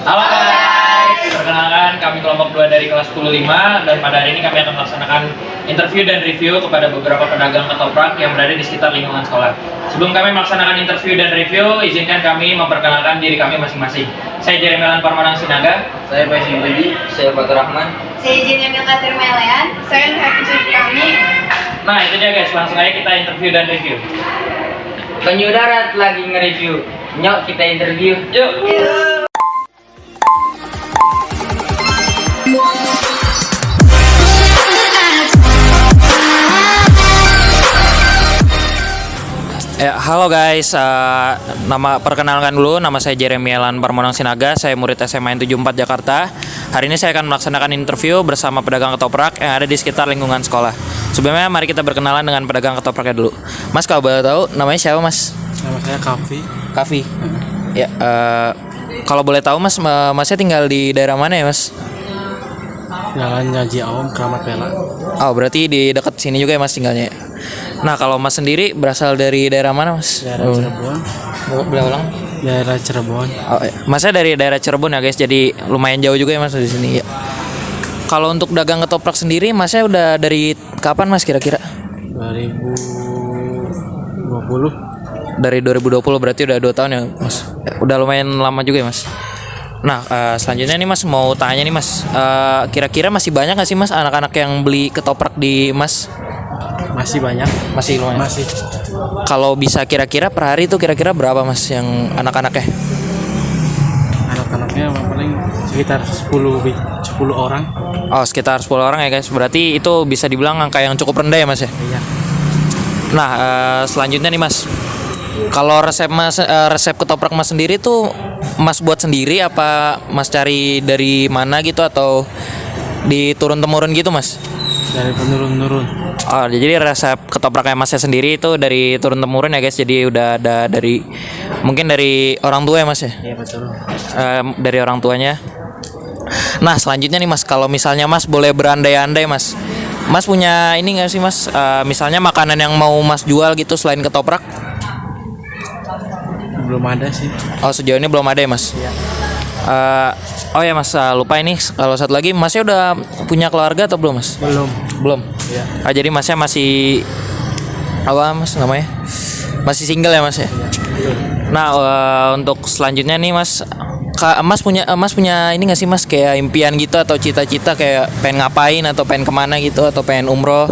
Halo guys, perkenalkan kami kelompok 2 dari kelas 105 dan pada hari ini kami akan melaksanakan interview dan review kepada beberapa pedagang ketoprak yang berada di sekitar lingkungan sekolah. Sebelum kami melaksanakan interview dan review, izinkan kami memperkenalkan diri kami masing-masing. Saya Jeremy Alan Parmanang Sinaga. Saya Faisal Budi. Saya Fatur Rahman. Saya Izin Emil Katir Melean. Saya Nurhati kami. Nah itu dia guys, langsung aja kita interview dan review. Penyu darat lagi nge-review. Nyok kita interview. Yuk. Halo guys, perkenalkan dulu, nama saya Jeremy Alan Parmonang Sinaga, saya murid SMA 74 Jakarta. Hari ini saya akan melaksanakan interview bersama pedagang ketoprak yang ada di sekitar lingkungan sekolah. Sebelumnya mari kita berkenalan dengan pedagang ketopraknya dulu. Mas, kalau boleh tahu namanya siapa Mas? Nama saya Kavi. Kavi. Ya, kalau boleh tahu Mas, Masnya tinggal di daerah mana ya Mas? Jalan Nyaji Aom, Keramat Pela. Oh, berarti di dekat sini juga ya Mas tinggalnya. Nah, kalau Mas sendiri berasal dari daerah mana Mas? Daerah Cirebon. Boleh ulang? Daerah Cirebon. Oh, Masnya dari daerah Cirebon ya guys, jadi lumayan jauh juga ya Mas di sini ya. Kalau untuk dagang ketoprak sendiri, Masnya udah dari kapan Mas kira-kira? 2020. Dari 2020 berarti udah 2 tahun ya Mas. Udah lumayan lama juga ya Mas. Nah, selanjutnya nih Mas mau tanya nih Mas, kira-kira masih banyak nggak sih Mas anak-anak yang beli ketoprak di Mas? Masih banyak. Masih lumayan. Masih. Kalau bisa kira-kira per hari itu kira-kira berapa Mas yang anak-anaknya? Anak-anaknya paling sekitar 10 orang. Oh, sekitar 10 orang ya guys. Berarti itu bisa dibilang angka yang cukup rendah ya Mas ya? Iya. Nah, selanjutnya nih Mas, kalau resep Mas, resep ketoprak Mas sendiri tuh Mas buat sendiri apa Mas cari dari mana gitu atau diturun temurun gitu Mas? Dari penurun-nurun. Oh, jadi resep ketopraknya Masnya sendiri itu dari turun temurun ya guys. Jadi udah ada dari mungkin dari orang tua ya Mas ya? Iya betul. Dari orang tuanya. Nah, selanjutnya nih Mas, kalau misalnya Mas boleh berandai-andai Mas, Mas punya ini nggak sih Mas? Misalnya makanan yang mau Mas jual gitu selain ketoprak? Belum ada sih. Oh, sejauh ini belum ada ya Mas? Iya. Oh ya Mas, lupa ini kalau satu lagi, Masnya udah punya keluarga atau belum Mas? Belum. Belum. Iya. Jadi Masnya masih apa Mas namanya? Masih single ya Mas ya? Iya. Betul. Nah, untuk selanjutnya nih Mas, Mas punya ini nggak sih Mas kayak impian gitu atau cita-cita kayak pengen ngapain atau pengen kemana gitu atau pengen umroh?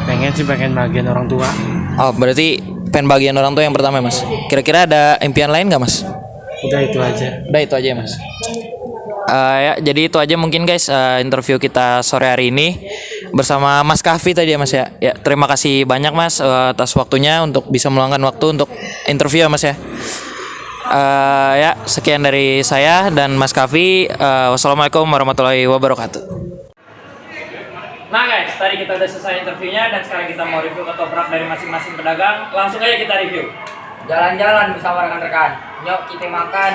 Pengen bagian orang tua. Oh, berarti pengen bagian orang tua yang pertama ya Mas. Kira-kira ada impian lain nggak Mas? Udah itu aja. Udah itu aja ya Mas. Ya, jadi itu aja mungkin guys, interview kita sore hari ini bersama Mas Kavi tadi ya Mas ya. Ya, terima kasih banyak Mas atas waktunya untuk bisa meluangkan waktu untuk interview ya Mas ya. Ya, sekian dari saya dan Mas Kavi. Wassalamualaikum warahmatullahi wabarakatuh. Nah guys, tadi kita udah selesai interviewnya dan sekarang kita mau review ketoprak dari masing-masing pedagang. Langsung aja kita review. Jalan-jalan bersama rekan-rekan. Nyok kita makan.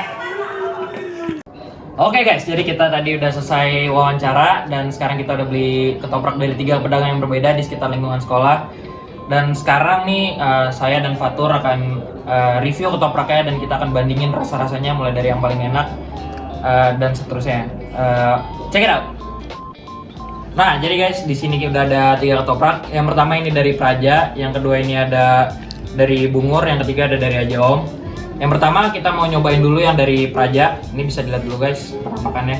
Oke guys, jadi kita tadi udah selesai wawancara dan sekarang kita udah beli ketoprak dari 3 pedagang yang berbeda di sekitar lingkungan sekolah. Dan sekarang nih saya dan Fatur akan review ketopraknya dan kita akan bandingin rasa-rasanya mulai dari yang paling enak dan seterusnya. Check it out. Nah, jadi guys, di sini udah ada 3 ketoprak. Yang pertama ini dari Praja, yang kedua ini ada dari Bungur, yang ketiga ada dari Aja Om. Yang pertama kita mau nyobain dulu yang dari Praja. Ini bisa dilihat dulu guys penampakannya.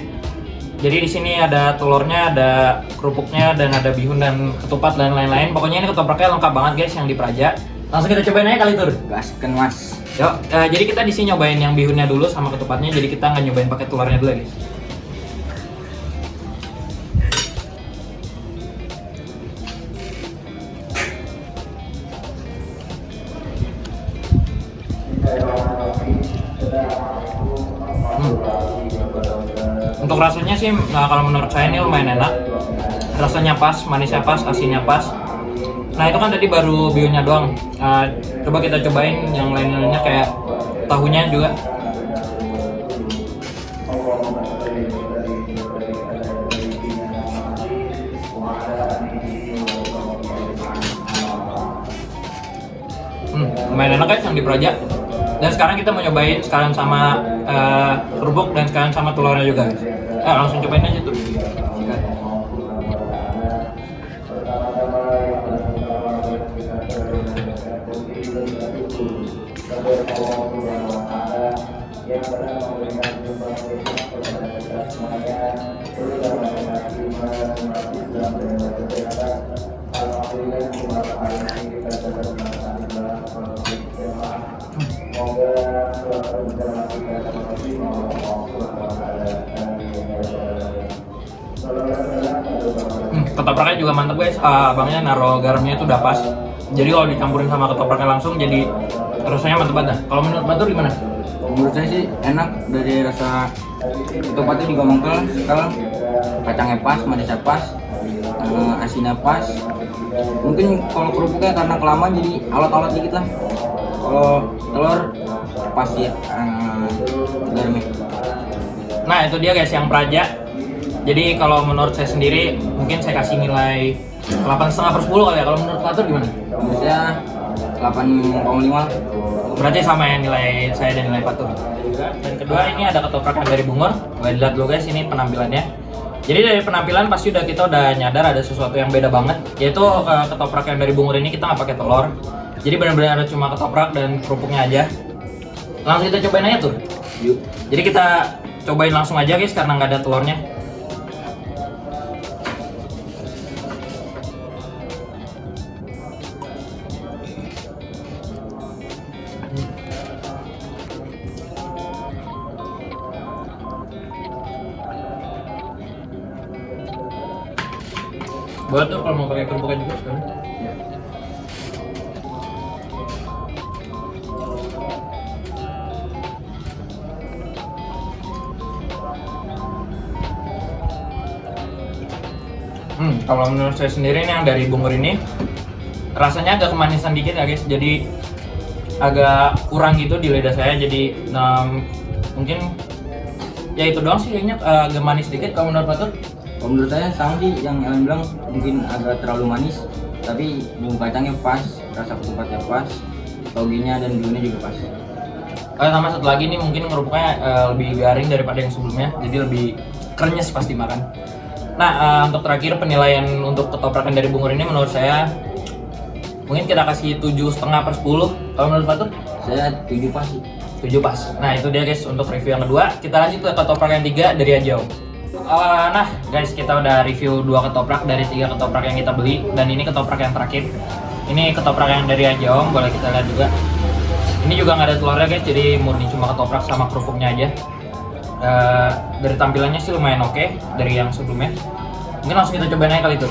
Jadi di sini ada telurnya, ada kerupuknya, dan ada bihun dan ketupat dan lain-lain. Pokoknya ini ketopraknya lengkap banget guys yang di Praja. Langsung kita cobain aja kali Tur. Gaskan Mas. Yuk, jadi kita di sini nyobain yang bihunnya dulu sama ketupatnya. Jadi kita nggak nyobain pakai telurnya dulu guys. Untuk rasanya sih, kalau menurut saya ini lumayan enak. Rasanya pas, manisnya pas, asinnya pas. Nah itu kan tadi baru bihunnya doang. Coba kita cobain yang lain-lainnya kayak tahunya juga. Lumayan enak guys yang di Praja. Dan sekarang kita mau nyobain sekarang sama kerupuk dan sekarang sama telurnya juga. Langsung cobain aja tuh. Sikat. Ketopraknya juga mantep guys. Abangnya naruh garamnya itu udah pas. Jadi kalau dicampurin sama ketopraknya langsung jadi rasanya mantep banget. Kalau menurut Batur gimana? Menurut saya sih enak, dari rasa ketopraknya juga mengkel, kacangnya pas, manisnya pas, asinnya pas. Mungkin kalau kerupuknya karena kelamaan jadi alot-alot dikit lah. Kalau telur pas ya garamnya. Nah itu dia guys yang Praja. Jadi kalau menurut saya sendiri mungkin saya kasih nilai 8,5/10 kali ya. Kalau menurut Batur gimana? Menurut saya 8,5. Berarti sama ya nilai saya dan nilai Fatur. Dan kedua ini ada ketoprak yang dari Bungur. Boleh dilihat dulu guys ini penampilannya. Jadi dari penampilan pasti kita udah nyadar ada sesuatu yang beda banget. Yaitu ketoprak yang dari Bungur ini kita nggak pakai telur. Jadi benar-benar ada cuma ketoprak dan kerupuknya aja. Langsung kita cobain aja tuh. Yuk. Jadi kita cobain langsung aja guys karena nggak ada telurnya. Boleh tuh kalau mau pakai kerupuknya juga sekarang. Kalau menurut saya sendiri ini yang dari Bungur ini rasanya agak kemanisan dikit ya guys. Jadi agak kurang gitu di lidah saya. Jadi mungkin ya itu doang sih kayaknya, agak manis dikit. Kalau menurut Batur? Kalau menurut saya sama sih, yang Ellen bilang mungkin agak terlalu manis, tapi bumbu kacangnya pas, rasa ketupatnya pas, toginya dan bihunnya juga pas. Sama satu lagi nih mungkin kerupuknya lebih garing daripada yang sebelumnya, jadi lebih krenyes pas dimakan. Nah untuk terakhir penilaian untuk ketoprakan dari Bungur ini menurut saya mungkin kita kasih 7,5/10. Kalau menurut Batur? Saya 7 pas sih. 7 pas. Nah itu dia guys untuk review yang kedua. Kita lanjut ke ketoprak yang 3 dari Ajau. Nah guys, kita udah review 2 ketoprak dari 3 ketoprak yang kita beli. Dan ini ketoprak yang terakhir. Ini ketoprak yang dari Ajau, boleh kita lihat juga. Ini juga nggak ada telurnya guys, jadi murni cuma ketoprak sama kerupuknya aja. Dari tampilannya sih lumayan oke dari yang sebelumnya. Mungkin langsung kita cobain aja kali itu.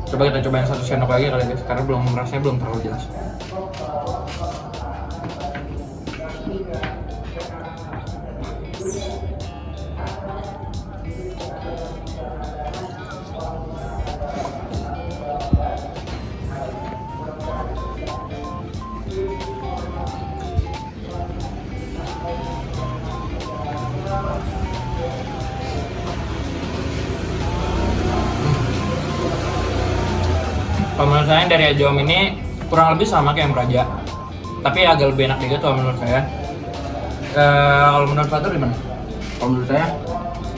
Coba kita cobain 1 sendok lagi kali guys, karena rasanya belum terlalu jelas. Kalau menurut saya dari Ajom ini kurang lebih sama kayak yang Praja, tapi agak lebih enak dikit kalau menurut saya. Kalau menurut Fatur gimana? Kalau menurut saya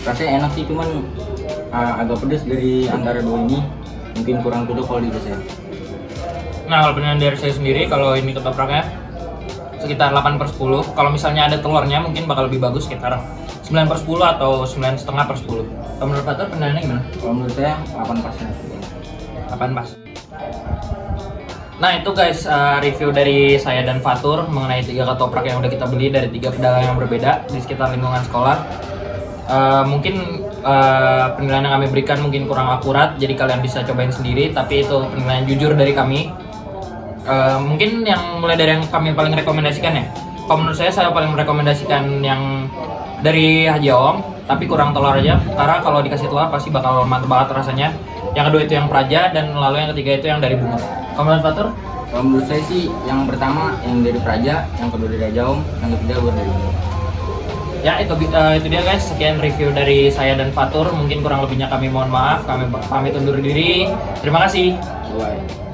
rasanya enak sih, cuman agak pedas dari antara dua ini, mungkin kurang cocok kalau di lidah saya. Nah kalau penilaian dari saya sendiri, kalau ini ketopraknya sekitar 8/10. Kalau misalnya ada telurnya mungkin bakal lebih bagus, sekitar 9/10 atau 9,5/10. Kalau menurut Fatur penilaiannya gimana? Kalau menurut saya 8 pas. 8 pas. Nah itu guys, review dari saya dan Fatur mengenai 3 ketoprak yang udah kita beli dari 3 pedagang yang berbeda di sekitar lingkungan sekolah. Mungkin penilaian yang kami berikan mungkin kurang akurat, jadi kalian bisa cobain sendiri, tapi itu penilaian jujur dari kami. Mungkin yang mulai dari yang kami paling rekomendasikan ya, Kalau menurut saya paling merekomendasikan yang dari Haji Awam, tapi kurang telur aja. Karena kalau dikasih telur pasti bakal mantap banget rasanya. Yang kedua itu yang Praja, dan lalu yang ketiga itu yang dari Bungus. Kalau menurut Fatur? Kalau menurut saya sih yang pertama yang dari Praja, yang kedua dari Jaum, yang ketiga gue dari Bungus. Ya itu dia guys, sekian review dari saya dan Fatur. Mungkin kurang lebihnya kami mohon maaf, kami pamit undur diri. Terima kasih. Bye.